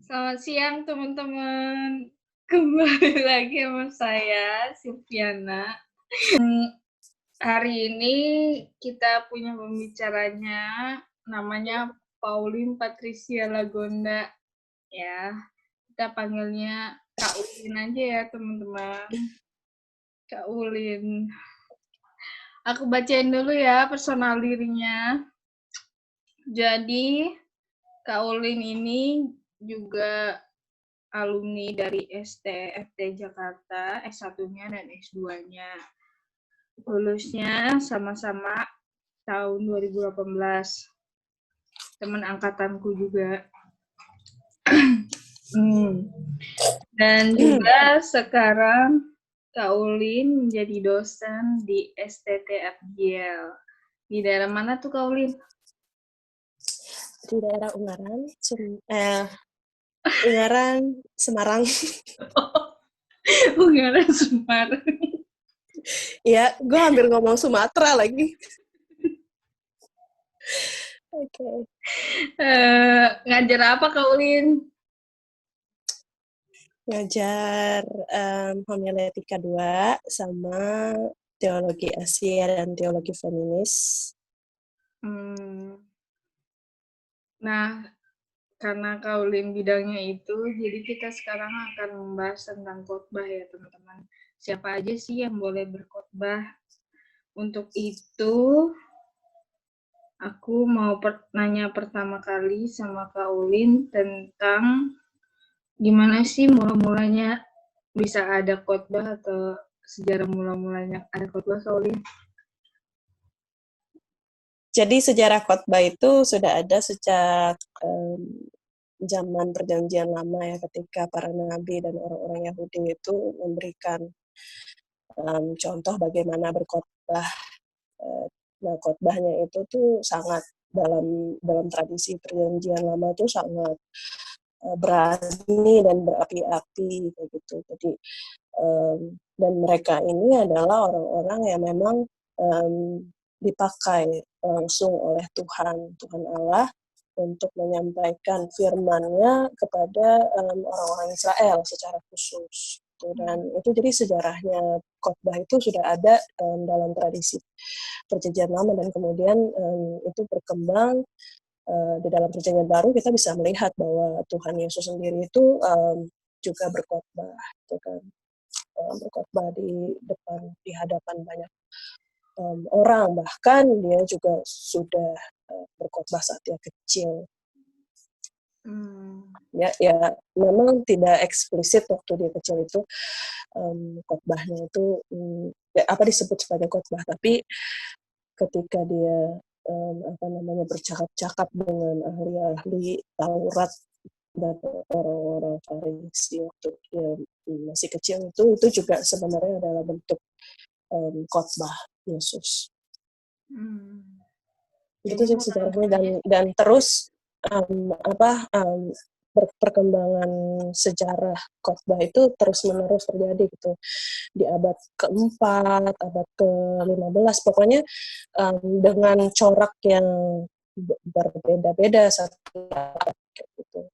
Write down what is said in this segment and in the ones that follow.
Selamat siang teman-teman. Kembali lagi sama saya, Silviana. Hari ini kita punya pembicaranya, namanya Pauline Patricia Lagonda, ya. Kita panggilnya Kak Ulin aja ya teman-teman. Kak Ulin. Aku bacain dulu ya personal dirinya. Jadi, Kak Ulin ini juga alumni dari STFT Jakarta, S1-nya dan S2-nya. Lulusnya sama-sama tahun 2018. Teman angkatanku juga. Dan juga sekarang Kak Ulin menjadi dosen di STT FGL. Di daerah mana tuh Kak Ulin? Di daerah Ungaran, Semarang. Ungaran, Semarang. Ya, gue hampir ngomong Sumatera lagi. Oke. Ngajar apa Kak Ulin? Ngajar homiletika 2 sama teologi Asia dan teologi feminis. Nah, karena Kak Ulin bidangnya itu, jadi kita sekarang akan membahas tentang khotbah ya teman-teman. Siapa aja sih yang boleh berkhotbah? Untuk itu, aku mau nanya pertama kali sama Kak Ulin tentang gimana sih mula-mulanya bisa ada khotbah atau sejarah mula-mulanya ada khotbah, Kak Ulin? Jadi sejarah khotbah itu sudah ada sejak zaman perjanjian lama ya, ketika para nabi dan orang-orang Yahudi itu memberikan contoh bagaimana berkhotbah. Nah, khotbahnya itu tuh sangat dalam tradisi perjanjian lama tuh sangat berani dan berapi-api begitu. Jadi dan mereka ini adalah orang-orang yang memang dipakai langsung oleh Tuhan Allah untuk menyampaikan firman-Nya kepada orang-orang Israel secara khusus. Dan itu jadi sejarahnya khotbah itu sudah ada dalam tradisi perjanjian lama, dan kemudian itu berkembang di dalam perjanjian baru. Kita bisa melihat bahwa Tuhan Yesus sendiri itu juga berkhotbah, gitu kan, berkhotbah di hadapan banyak orang, bahkan dia juga sudah berkhotbah saat dia kecil. Ya memang tidak eksplisit waktu dia kecil itu khotbahnya itu disebut sebagai khotbah, tapi ketika dia bercakap-cakap dengan ahli-ahli Taurat dan orang-orang Farisi waktu dia masih kecil, itu juga sebenarnya adalah bentuk khotbah Yesus. Itu sih sejarahnya, dan terus perkembangan sejarah khotbah itu terus-menerus terjadi gitu di abad keempat, abad ke-15, pokoknya dengan corak yang berbeda-beda satu gitu.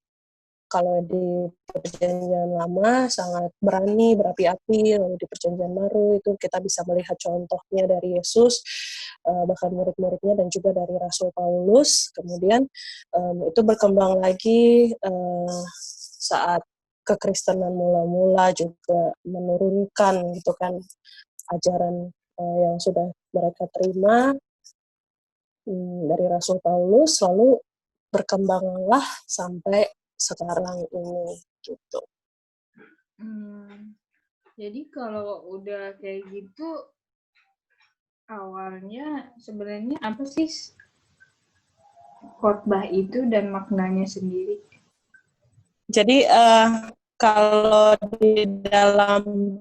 Kalau di perjanjian lama sangat berani, berapi-api, lalu di perjanjian baru itu kita bisa melihat contohnya dari Yesus, bahkan murid-muridnya, dan juga dari Rasul Paulus. Kemudian itu berkembang lagi saat kekristenan mula-mula juga menurunkan gitu kan ajaran yang sudah mereka terima dari Rasul Paulus, lalu berkembanglah sampai sekarang ini gitu. Jadi kalau udah kayak gitu, awalnya sebenarnya apa sih khotbah itu dan maknanya sendiri? Jadi kalau di dalam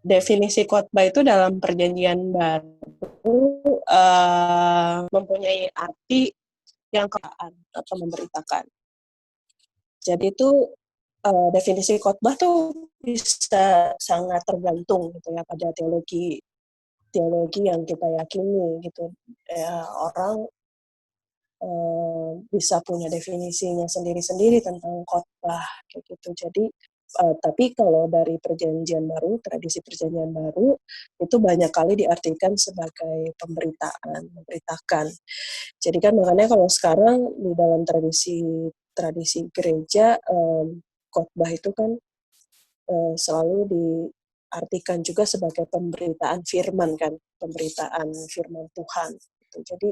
definisi khotbah itu dalam perjanjian baru mempunyai arti yang keaan atau memberitakan. Jadi itu definisi khotbah tuh bisa sangat tergantung gitu ya pada teologi yang kita yakini gitu. Orang bisa punya definisinya sendiri-sendiri tentang khotbah kayak gitu. Jadi tapi kalau dari perjanjian baru, tradisi perjanjian baru itu banyak kali diartikan sebagai pemberitaan, memberitakan. Jadi kan makanya kalau sekarang di dalam tradisi gereja khotbah itu kan selalu diartikan juga sebagai pemberitaan firman kan, pemberitaan firman Tuhan. Gitu. Jadi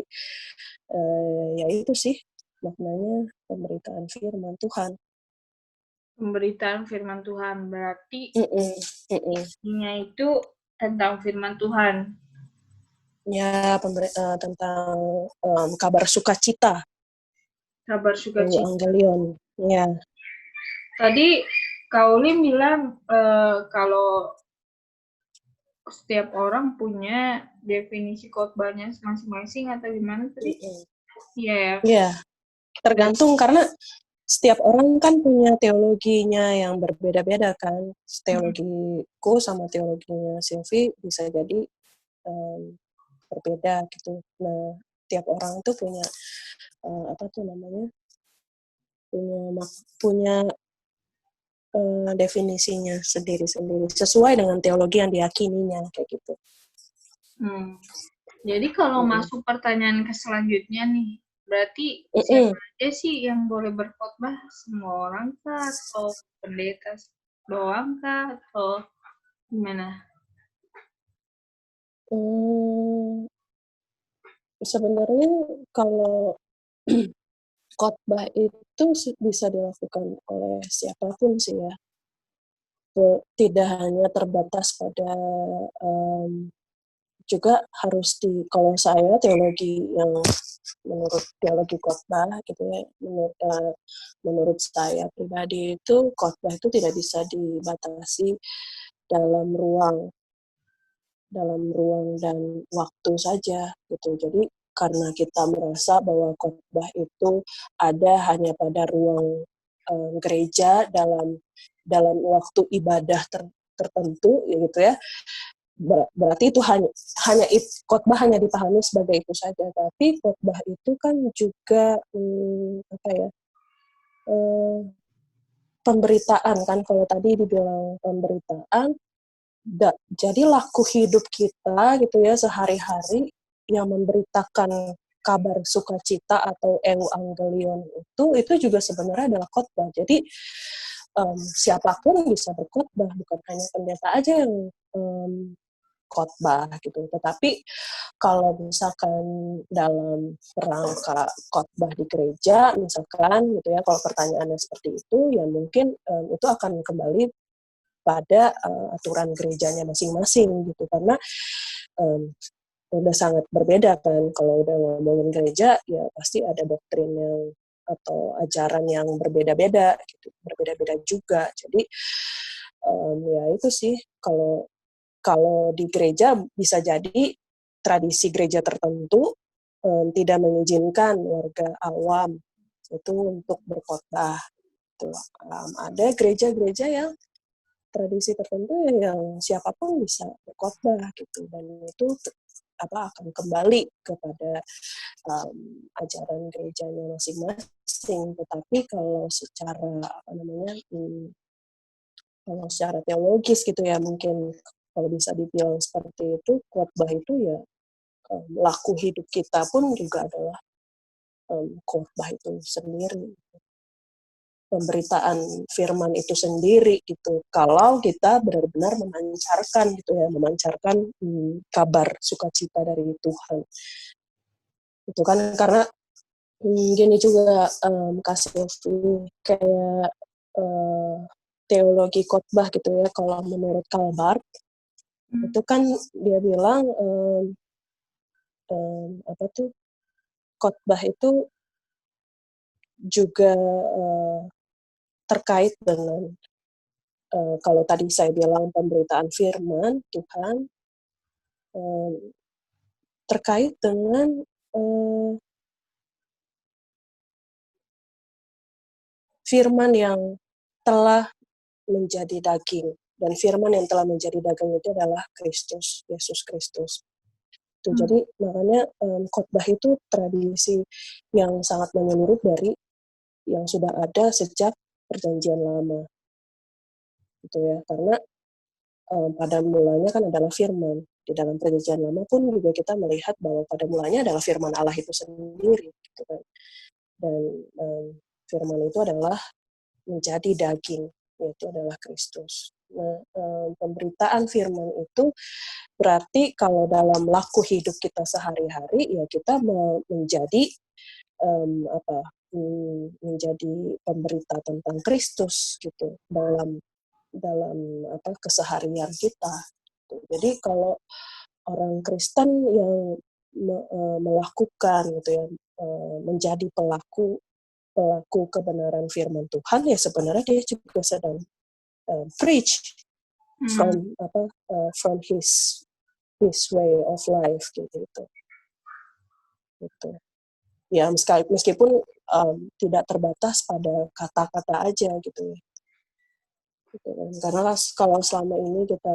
ya itu sih maknanya pemberitaan firman Tuhan. Pemberitaan firman Tuhan berarti Mm-mm. itu tentang firman Tuhan. Ya tentang kabar sukacita, Kabar sukacita. Evangelion. Ya. Tadi Kaulim bilang kalau setiap orang punya definisi khotbahnya masing-masing atau gimana tadi? Iya ya. Ya, tergantung karena setiap orang kan punya teologinya yang berbeda-beda kan. Teologiku sama teologinya Sylvie bisa jadi berbeda gitu. Nah, tiap orang tuh punya apa tuh namanya? punya definisinya sendiri-sendiri sesuai dengan teologi yang diyakininya kayak gitu. Jadi kalau masuk pertanyaan ke selanjutnya nih, berarti siapa aja sih yang boleh berkhotbah? Semua orang kah? Atau pendeta doang kah? Atau gimana? Sebenarnya kalau khotbah itu bisa dilakukan oleh siapapun sih ya. Tidak hanya terbatas pada juga harus kalau saya teologi yang menurut teologi khotbah gitu ya, menurut saya pribadi itu khotbah itu tidak bisa dibatasi dalam ruang dan waktu saja gitu. Jadi karena kita merasa bahwa khotbah itu ada hanya pada ruang gereja dalam waktu ibadah tertentu gitu ya, berarti itu hanya khotbah hanya dipahami sebagai itu saja. Tapi khotbah itu kan juga apa ya, pemberitaan kan, kalau tadi dibilang pemberitaan, jadi laku hidup kita gitu ya sehari-hari yang memberitakan kabar sukacita atau evangelion itu juga sebenarnya adalah khotbah. Jadi siapapun bisa berkhotbah, bukan hanya pendeta aja yang khotbah gitu. Tetapi kalau misalkan dalam rangka khotbah di gereja, misalkan gitu ya, kalau pertanyaannya seperti itu, ya mungkin itu akan kembali pada aturan gerejanya masing-masing gitu, karena udah sangat berbeda kan. Kalau udah ngomongin gereja, ya pasti ada doktrin yang atau ajaran yang berbeda-beda gitu, berbeda-beda juga. Jadi ya itu sih, kalau di gereja bisa jadi tradisi gereja tertentu tidak mengizinkan warga awam itu untuk berkhotbah. Gitu. Ada gereja-gereja yang tradisi tertentu yang siapapun bisa berkhotbah gitu, dan itu akan kembali kepada ajaran gerejanya masing-masing. Tetapi kalau secara kalau secara teologis gitu ya, mungkin kalau bisa dibilang seperti itu, khotbah itu ya laku hidup kita pun juga adalah khotbah itu sendiri, pemberitaan firman itu sendiri gitu. Kalau kita benar-benar memancarkan gitu ya, memancarkan kabar sukacita dari Tuhan. Itu kan karena gini juga kasih kayak teologi khotbah gitu ya. Kalau menurut Calvert itu kan dia bilang apa tuh, khotbah itu juga terkait dengan kalau tadi saya bilang pemberitaan firman Tuhan, terkait dengan firman yang telah menjadi daging, dan firman yang telah menjadi daging itu adalah Kristus, Yesus Kristus. gitu. Jadi makanya khotbah itu tradisi yang sangat menyeluruh dari yang sudah ada sejak Perjanjian Lama, gitu ya. Karena pada mulanya kan adalah firman. Di dalam Perjanjian Lama pun juga kita melihat bahwa pada mulanya adalah firman Allah itu sendiri, gitu kan. Dan firman itu adalah menjadi daging, yaitu adalah Kristus. Nah, pemberitaan firman itu berarti kalau dalam laku hidup kita sehari-hari, ya kita menjadi menjadi pemberita tentang Kristus gitu dalam dalam keseharian kita. Jadi kalau orang Kristen yang melakukan gitu ya, menjadi pelaku kebenaran firman Tuhan, ya sebenarnya dia juga sedang preach from his way of life gitu. Gitu. Ya meskipun tidak terbatas pada kata-kata aja gitu ya. Gitu. Karena kalau selama ini kita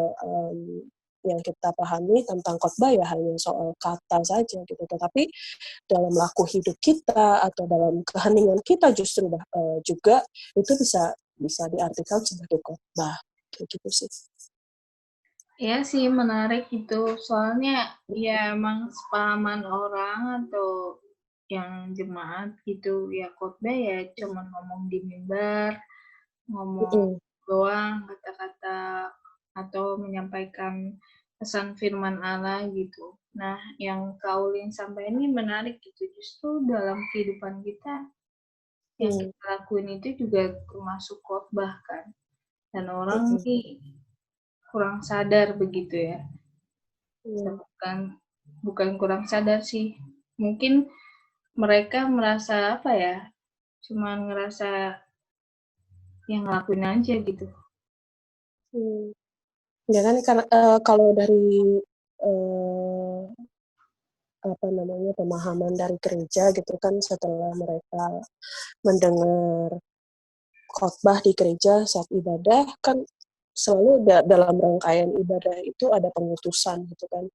yang kita pahami tentang khotbah ya hanya soal kata saja gitu, tetapi dalam laku hidup kita atau dalam keheningan kita justru juga itu bisa diartikan sebagai khotbah kayak gitu sih. Ya sih, menarik itu. Soalnya ya emang sepahaman orang atau yang jemaat gitu, ya khotbah ya cuma ngomong di mimbar, ngomong doang kata-kata atau menyampaikan pesan firman Allah gitu. Nah, yang Kak Ulin sampaikan ini menarik gitu. Justru dalam kehidupan kita yang kita lakuin itu juga termasuk khotbah kan. Dan orang nih kurang sadar begitu ya. Bukan kurang sadar sih. Mungkin mereka merasa apa ya? Cuma ngerasa yang ngelakuin aja gitu. Ya kan karena kalau dari pemahaman dari gereja gitu kan, setelah mereka mendengar khotbah di gereja saat ibadah kan selalu dalam rangkaian ibadah itu ada pengutusan gitu kan.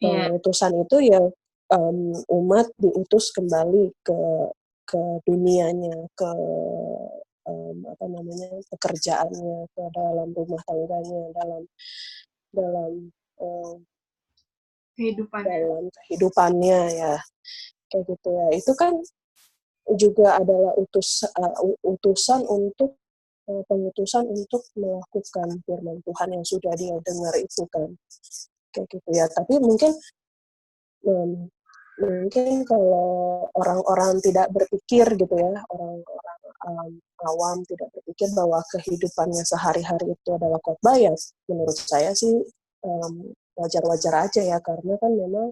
Pengutusan itu ya umat diutus kembali ke dunianya, ke pekerjaannya, ke dalam rumah tangganya, dalam kehidupannya ya kayak gitu ya. Itu kan juga adalah utusan untuk pengutusan untuk melakukan firman Tuhan yang sudah dia dengar itu kan kayak gitu ya. Tapi mungkin kalau orang-orang tidak berpikir gitu ya, orang-orang awam tidak berpikir bahwa kehidupannya sehari-hari itu adalah khotbah, ya menurut saya sih wajar-wajar aja ya, karena kan memang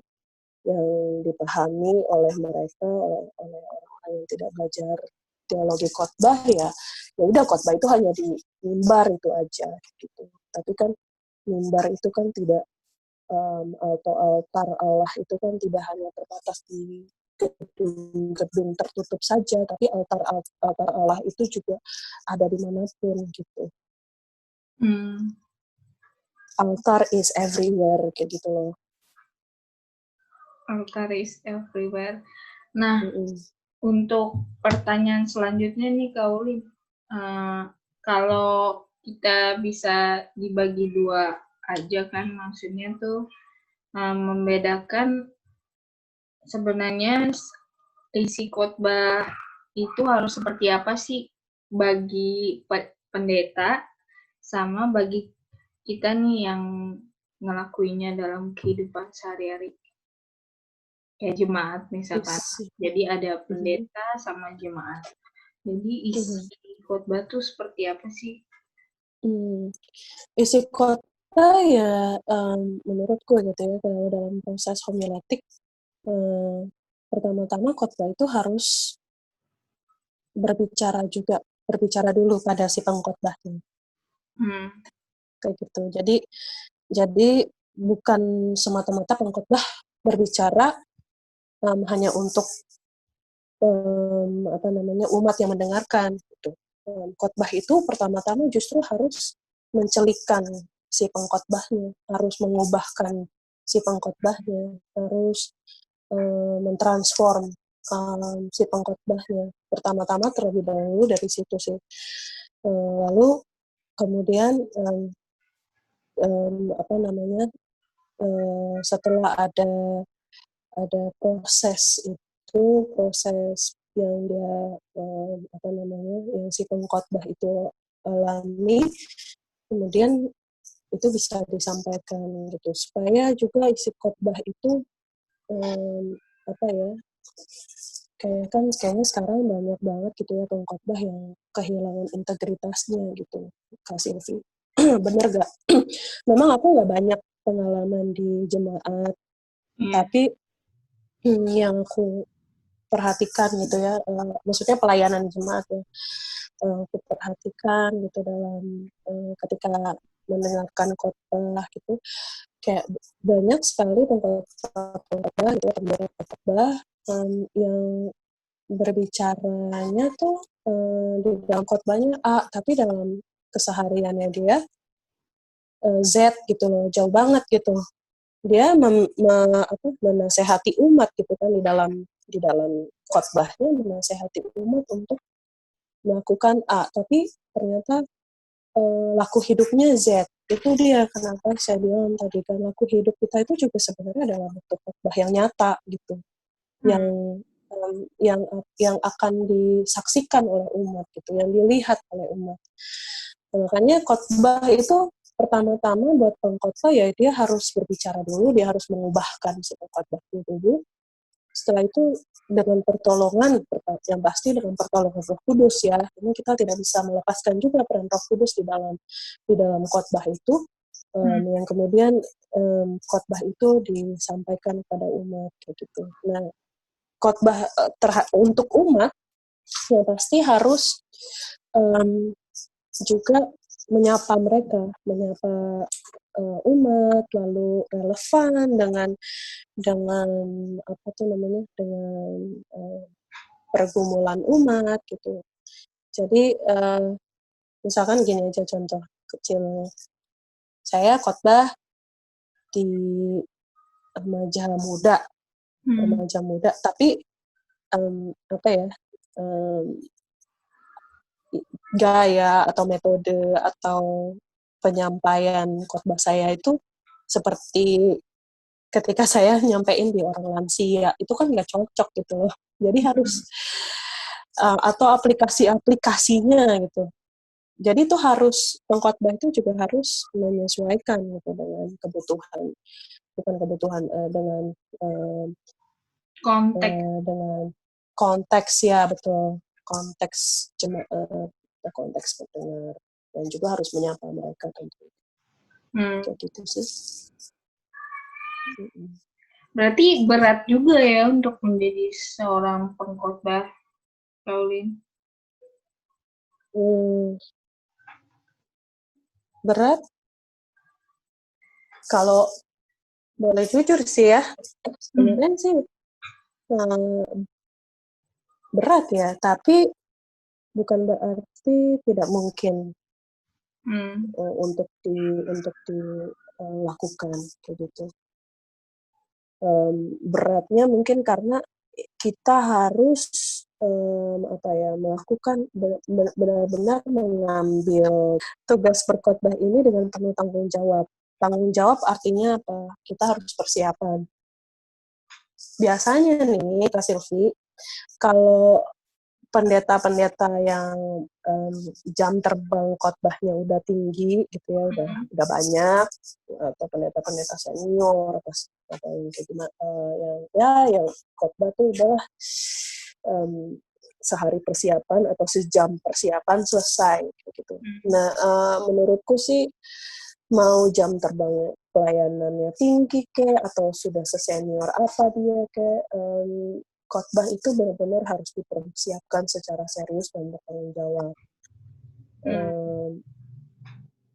yang dipahami oleh mereka, oleh orang-orang yang tidak belajar teologi khotbah, ya udah khotbah itu hanya di mimbar itu aja gitu. Tapi kan mimbar itu kan tidak atau altar Allah itu kan tidak hanya terbatas di gedung tertutup saja, tapi altar Allah itu juga ada dimanapun gitu. Altar is everywhere kayak gitu loh. Altar is everywhere. Nah, untuk pertanyaan selanjutnya nih Kak Uli, kalau kita bisa dibagi dua aja kan, maksudnya tuh membedakan sebenarnya isi khotbah itu harus seperti apa sih bagi pendeta sama bagi kita nih yang ngelakuinya dalam kehidupan sehari-hari. Kayak jemaat misalkan. Jadi ada pendeta sama jemaat. Jadi isi khotbah tuh seperti apa sih? Isi khotbah ya menurutku gitu ya, kalau dalam proses homiletik pertama-tama khotbah itu harus berbicara dulu pada si pengkhotbahnya. Kayak gitu. Jadi bukan semata-mata pengkhotbah berbicara hanya untuk umat yang mendengarkan gitu. Khotbah itu pertama-tama justru harus mencelikkan si pengkhotbahnya, harus mengubahkan si pengkhotbahnya, harus mentransform si pengkhotbahnya. Pertama-tama terlebih dahulu dari situ sih. Lalu kemudian setelah ada proses itu, proses yang dia yang si pengkhotbah itu alami, kemudian itu bisa disampaikan gitu, supaya juga isi khotbah itu kayaknya sekarang banyak banget gitu ya pengkhotbah yang kehilangan integritasnya gitu, Kak Silvi. Bener gak? Memang aku nggak banyak pengalaman di jemaat, tapi yang aku perhatikan gitu ya, maksudnya pelayanan jemaat ya, aku perhatikan gitu dalam ketika mendengarkan khotbah gitu, kayak banyak sekali pengkhotbah gitu, pengkhotbah yang berbicaranya tuh di dalam khotbahnya A, tapi dalam kesehariannya dia Z gitu loh, jauh banget gitu. Dia menasehati umat gitu kan di dalam khotbahnya, menasehati umat untuk melakukan A, tapi ternyata laku hidupnya Z. Itu dia kenapa saya bilang tadi kan, laku hidup kita itu juga sebenarnya adalah bentuk khotbah yang nyata gitu, yang yang akan disaksikan oleh umat gitu, yang dilihat oleh umat. Makanya khotbah itu pertama-tama buat pengkhotbah ya dia harus berbicara dulu, dia harus mengubahkan si pengkhotbah itu dulu. Setelah itu dengan pertolongan, yang pasti dengan pertolongan Roh Kudus ya. Ini kita tidak bisa melepaskan juga peran Roh Kudus di dalam khotbah itu, yang kemudian khotbah itu disampaikan kepada umat kayak gitu. Nah, khotbah untuk umat yang pasti harus juga menyapa umat, lalu relevan dengan pergumulan umat gitu. Jadi misalkan gini aja contoh kecil, saya khotbah di remaja muda, tapi gaya atau metode atau penyampaian khotbah saya itu seperti ketika saya nyampein di orang lansia, itu kan nggak cocok gitu loh. Jadi harus atau aplikasinya gitu. Jadi itu harus pengkhotbah itu juga harus menyesuaikan gitu dengan kebutuhan, bukan kebutuhan dengan konteks ya, betul, konteks konteks pendengar, dan juga harus menyapa mereka tentu. Kayak gitu sih. Berarti berat juga ya untuk menjadi seorang pengkhotbah, Pauline. Berat, kalau boleh jujur sih ya, sebenarnya sih berat ya, tapi bukan berarti tidak mungkin untuk dilakukan kayak gitu. Beratnya mungkin karena kita harus melakukan benar-benar mengambil tugas berkhotbah ini dengan penuh tanggung jawab. Tanggung jawab artinya apa? Kita harus persiapan. Biasanya nih, Kak Silvi, kalau pendeta-pendeta yang jam terbang khotbahnya udah tinggi gitu ya, udah banyak, atau pendeta-pendeta senior atau yang kayak gimana, yang khotbah tuh udahlah sehari persiapan atau sejam persiapan selesai gitu. Nah, menurutku sih mau jam terbang pelayanannya tinggi atau sudah sesenior apa dia khotbah itu benar-benar harus dipersiapkan secara serius dan bertanggung jawab.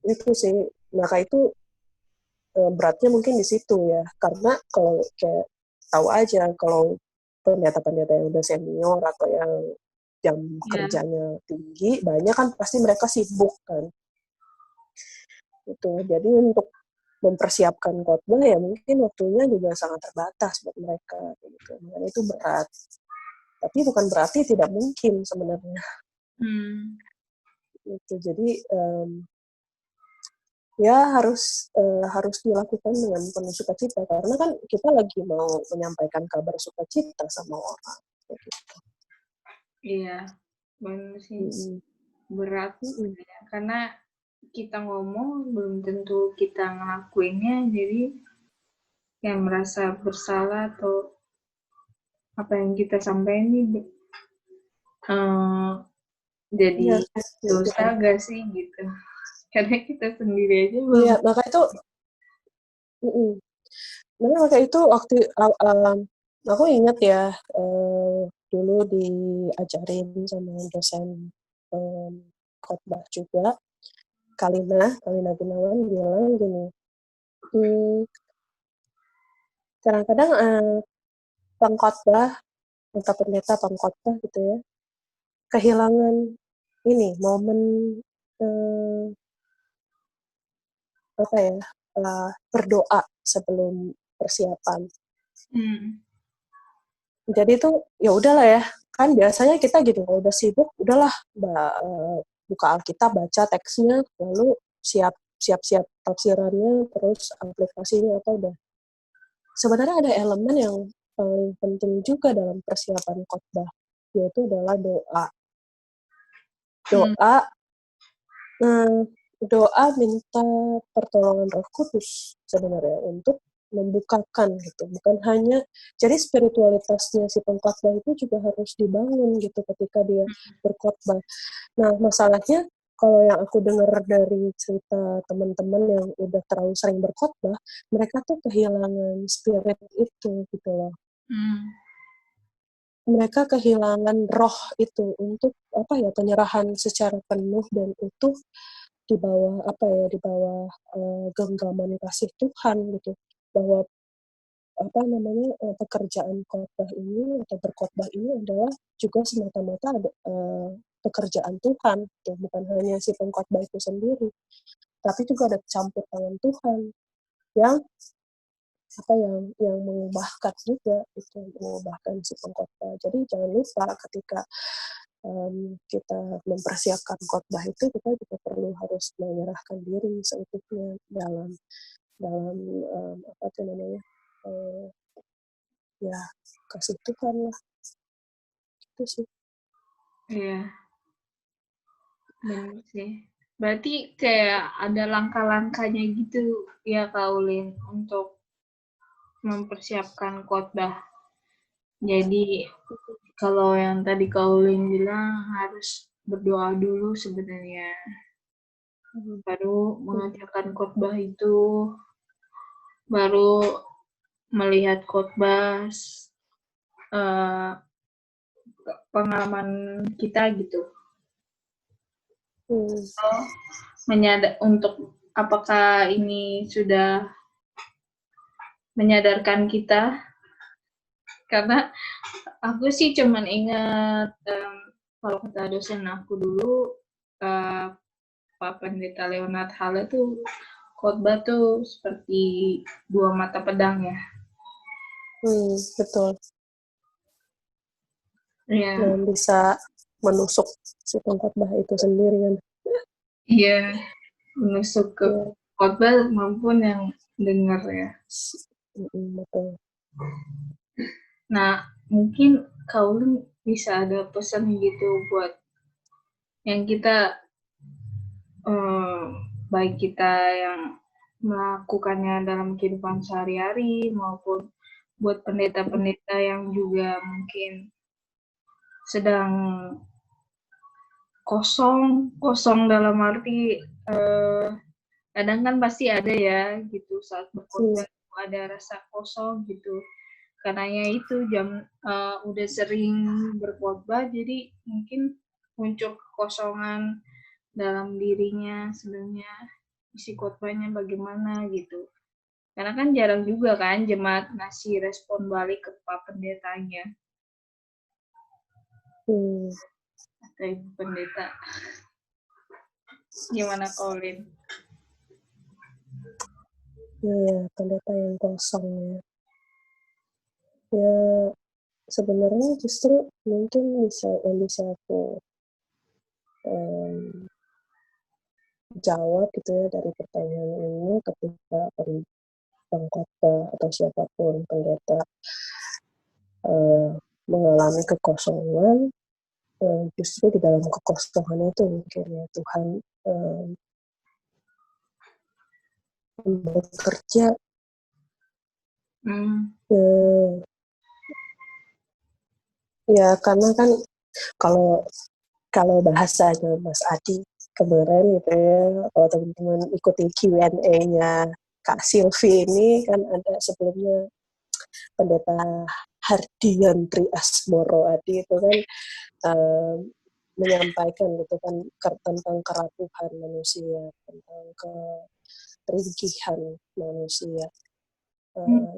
Itu sih, maka itu beratnya mungkin di situ ya, karena kalau kayak tahu aja kalau pendeta-pendeta yang udah senior atau yang jam kerjanya tinggi, banyak kan pasti mereka sibuk kan. Itu jadi untuk mempersiapkan khotbah ya mungkin waktunya juga sangat terbatas buat mereka gitu. Makanya itu berat. Tapi bukan berarti tidak mungkin sebenarnya. Gitu. Jadi ya harus dilakukan dengan penuh sukacita karena kan kita lagi mau menyampaikan kabar sukacita sama orang. Gitu. Iya, benar sih. Berat ya, karena kita ngomong belum tentu kita ngelakuinnya, jadi yang merasa bersalah atau apa yang kita sampaikan ini jadi Ya, dosa gak sih gitu, karena kita sendiri aja iya, belum. maka itu waktu aku ingat ya dulu diajarin sama dosen khotbah juga Kalina Gunawan bilang gini, kadang-kadang pengkhotbah atau pendeta pengkhotbah gitu ya kehilangan ini momen apa ya berdoa sebelum persiapan. Jadi itu ya udahlah ya kan biasanya kita gitu kalau udah sibuk udahlah buka Alkitab baca teksnya lalu siap-siap tafsirannya terus aplikasinya apa udah. Sebenarnya ada elemen yang paling penting juga dalam persiapan khotbah yaitu adalah doa. Doa minta pertolongan Roh Kudus sebenarnya untuk membukakan gitu, bukan hanya jadi spiritualitasnya si pengkhotbah itu juga harus dibangun gitu ketika dia berkhotbah. Nah masalahnya kalau yang aku dengar dari cerita teman-teman yang udah terlalu sering berkhotbah, mereka tuh kehilangan spirit itu gitu loh. Mereka kehilangan roh itu untuk apa ya penyerahan secara penuh dan utuh di bawah genggaman kasih Tuhan gitu bahwa pekerjaan khotbah ini atau berkhotbah ini adalah juga semata-mata pekerjaan Tuhan gitu. Bukan hanya si pengkhotbah itu sendiri tapi juga ada campur tangan Tuhan yang yang mengubahkan juga itu mengubahkan si pengkhotbah. Jadi jangan lupa ketika kita mempersiapkan khotbah itu kita juga perlu harus menyerahkan diri seutuhnya dalam apa tuh namanya ya kasih Tuhan lah itu sih. Iya, benar sih. Berarti kayak ada langkah-langkahnya gitu ya Kak Ulin untuk mempersiapkan khotbah. Jadi kalau yang tadi Kak Ulin bilang harus berdoa dulu sebenarnya, baru mengajarkan khotbah itu, baru melihat khotbah pengalaman kita gitu. Untuk apakah ini sudah menyadarkan kita, karena aku sih cuman ingat kalau kata dosen aku dulu Pak Pendeta Leonard Halle tuh khotbah tuh seperti dua mata pedang ya. Betul. Iya. Yang bisa menusuk si pengkhotbah itu sendiri kan. Iya, menusuk ke khotbah maupun yang dengar ya. Betul. Nah, mungkin Kaulin bisa ada pesan gitu buat yang kita baik kita yang melakukannya dalam kehidupan sehari-hari maupun buat pendeta-pendeta yang juga mungkin sedang kosong dalam arti kadang kan pasti ada ya gitu saat berkhotbah ada rasa kosong gitu karenanya itu udah sering berkhotbah jadi mungkin muncul kekosongan dalam dirinya sebenarnya isi khotbahnya bagaimana gitu. Karena kan jarang juga kan jemaat ngasih respon balik ke Pak Pendetanya. Atau Ibu Pendeta. Gimana Colin? Iya, pendeta yang kosong ya. Ya, sebenarnya justru mungkin yang bisa aku jawab gitu ya dari pertanyaan ini ketika pengkhotbah atau siapapun pendeta mengalami kekosongan, justru di dalam kekosongan itu mungkin ya Tuhan bekerja. Ya karena kan kalau bahasanya Mas Adi kemarin gitu ya, kalau teman-teman ikuti Q&A-nya Kak Silvi ini kan ada sebelumnya pendeta Hardian Triasmoro Adi itu kan menyampaikan gitu kan tentang kerapuhan manusia, tentang keringkihan manusia.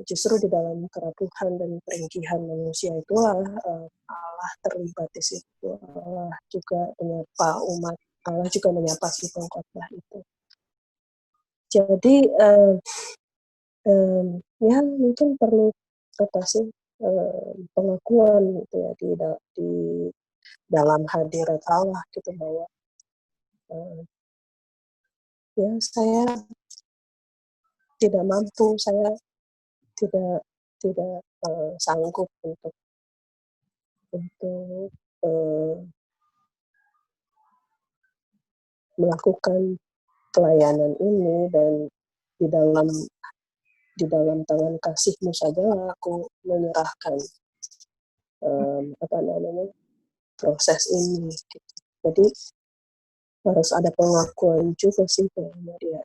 Justru di dalam kerapuhan dan peringkihan manusia itulah Allah terlibat di situ. Allah juga menyapa umat, Allah juga menyapa si pengkhotbah itu. Jadi ya mungkin perlu apa sih pengakuan gitu ya di dalam hadirat Allah gitu bahwa ya saya tidak mampu, saya tidak sanggup untuk melakukan pelayanan ini, dan di dalam tangan kasih-Mu saja aku menyerahkan proses ini gitu. Jadi harus ada pengakuan juga sih bahwa dia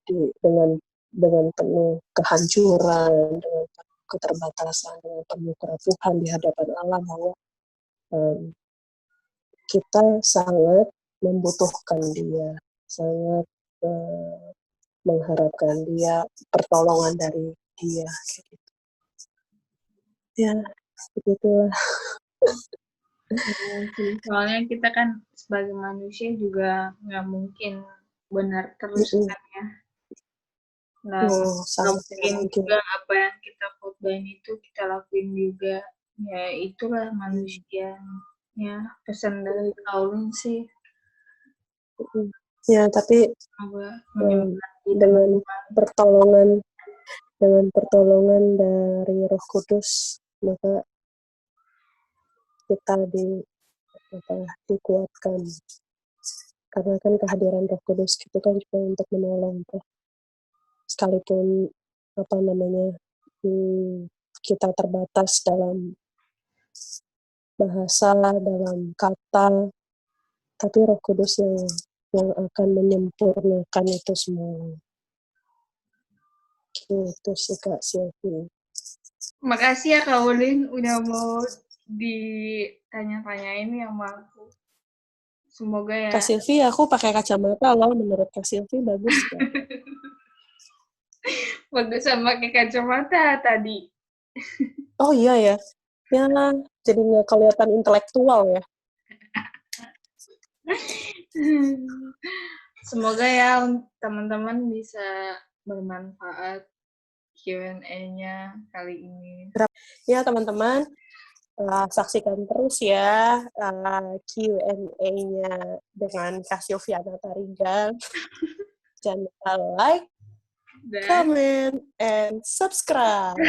dengan penuh kehancuran, dengan keterbatasan, dengan penuh kerapuhan di hadapan Allah, bahwa kita sangat membutuhkan Dia, sangat mengharapkan Dia, pertolongan dari Dia. Gitu. Ya, begitulah. Soalnya kita kan sebagai manusia juga nggak mungkin benar terus kan ya. Nggak Sangat tidak mungkin mungkin. juga apa yang kita khotbahin itu kita lakuin juga. Ya itulah manusia. Ya pesan dari Kaulin sih. Ya, tapi dengan pertolongan dari Roh Kudus, maka kita dikuatkan. Karena kan kehadiran Roh Kudus itu kan juga untuk menolong, sekalipun kita terbatas dalam bahasa, dalam kata, tapi Roh Kudus yang akan menyempurnakan itu semua. Gitu sih Kak Silvi. Makasih ya Kak Ulin udah mau ditanya-tanyain sama aku. Semoga ya. Kak Silvi, aku pakai kacamata loh. Menurut Kak Silvi bagus ya. Bagus sama pakai kacamata tadi. Oh iya ya. Ya, jadi nggak kelihatan intelektual ya. Semoga ya teman-teman bisa bermanfaat Q&A-nya kali ini. Ya teman-teman, saksikan terus ya Q&A-nya dengan Kak Silviana Tarigan. Jangan lupa like, comment, and subscribe.